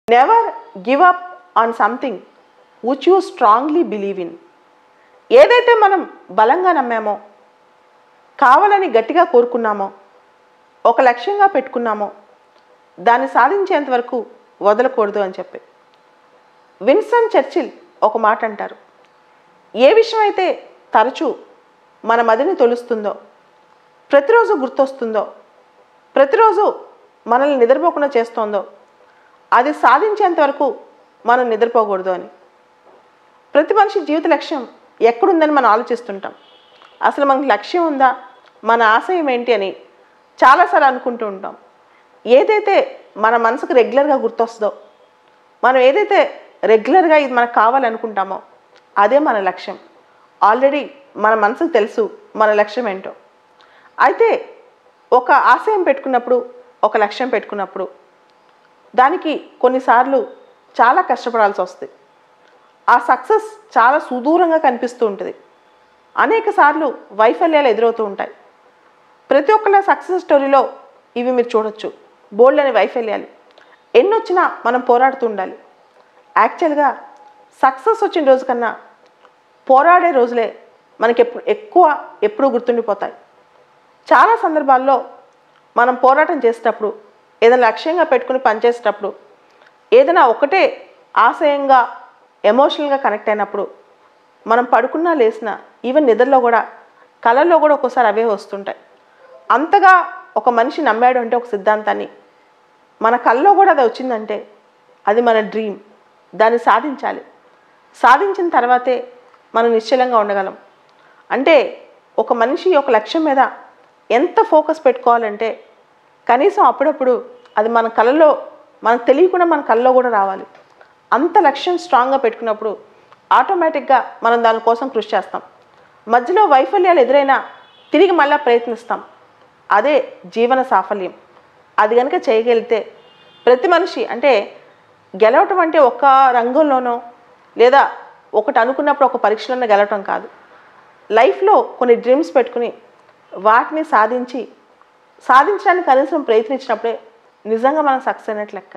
Never give up on something which you strongly believe in. ఏదైతే మనం బలంగా నమ్మామో, కావాలని గట్టిగా కోరుకున్నామో, ఒక లక్ష్యంగా పెట్టుకున్నామో దాన్ని సాధించేంత వరకు వదలకూడదు అని చెప్పి విన్స్టన్ చర్చిల్ ఒక మాట అంటారు. ఏ విషయం అయితే తరచూ మన మదిని తొలుస్తుందో, ప్రతిరోజు గుర్తొస్తుందో, ప్రతిరోజు మనల్ని నిద్రపోకుండా చేస్తోందో అది సాధించేంత వరకు మనం నిద్రపోకూడదు అని. ప్రతి మనిషి జీవిత లక్ష్యం ఎక్కడుందని మనం ఆలోచిస్తుంటాం. అసలు మనకి లక్ష్యం ఉందా, మన ఆశయం ఏంటి అని చాలాసార్లు అనుకుంటూ ఉంటాం. ఏదైతే మన మనసుకు రెగ్యులర్గా గుర్తొస్తుందో, మనం ఏదైతే రెగ్యులర్గా ఇది మనకు కావాలనుకుంటామో అదే మన లక్ష్యం. ఆల్రెడీ మన మనసుకు తెలుసు మన లక్ష్యం ఏంటో. అయితే ఒక ఆశయం పెట్టుకున్నప్పుడు, ఒక లక్ష్యం పెట్టుకున్నప్పుడు దానికి కొన్నిసార్లు చాలా కష్టపడాల్సి వస్తుంది. ఆ సక్సెస్ చాలా సుదూరంగా కనిపిస్తూ ఉంటుంది. అనేక సార్లు వైఫల్యాలు ఎదురవుతూ ఉంటాయి. ప్రతి ఒక్కళ్ళ సక్సెస్ స్టోరీలో ఇవి మీరు చూడొచ్చు. బోల్డ్ అనే వైఫల్యాలు ఎన్నొచ్చినా మనం పోరాడుతూ ఉండాలి. యాక్చువల్గా సక్సెస్ వచ్చిన రోజు కన్నా పోరాడే రోజులే మనకి ఎప్పుడూ గుర్తుండిపోతాయి. చాలా సందర్భాల్లో మనం పోరాటం చేసేటప్పుడు, ఏదైనా లక్ష్యంగా పెట్టుకుని పనిచేసేటప్పుడు, ఏదైనా ఒకటే ఆశయంగా ఎమోషనల్గా కనెక్ట్ అయినప్పుడు మనం పడుకున్నా లేసినా, ఈవెన్ నిద్రలో కూడా, కళల్లో కూడా ఒక్కోసారి అవే వస్తుంటాయి. అంతగా ఒక మనిషి నమ్మాడు అంటే ఒక సిద్ధాంతాన్ని, మన కళ్ళలో కూడా అది వచ్చిందంటే అది మన డ్రీమ్. దాన్ని సాధించాలి. సాధించిన తర్వాతే మనం నిశ్చలంగా ఉండగలం. అంటే ఒక మనిషి ఒక లక్ష్యం మీద ఎంత ఫోకస్ పెట్టుకోవాలంటే కనీసం అప్పుడప్పుడు అది మన కళ్ళలో, మనకు తెలియకుండా మన కళ్ళలో కూడా రావాలి. అంత లక్ష్యం స్ట్రాంగ్గా పెట్టుకున్నప్పుడు ఆటోమేటిక్గా మనం దానికోసం కృషి చేస్తాం. మధ్యలో వైఫల్యాలు ఎదురైనా తిరిగి మళ్ళీ ప్రయత్నిస్తాం. అదే జీవన సాఫల్యం. అది కనుక చేయగలిగితే ప్రతి మనిషి, అంటే గెలవటం అంటే ఒక రంగంలోనో లేదా ఒకటి అనుకున్నప్పుడు ఒక పరీక్షలోనే గెలవటం కాదు. లైఫ్లో కొన్ని డ్రీమ్స్ పెట్టుకుని వాటిని సాధించడానికి కనీసం ప్రయత్నించినప్పుడే నిజంగా మనం సక్సెస్ అయినట్లు లెక్క.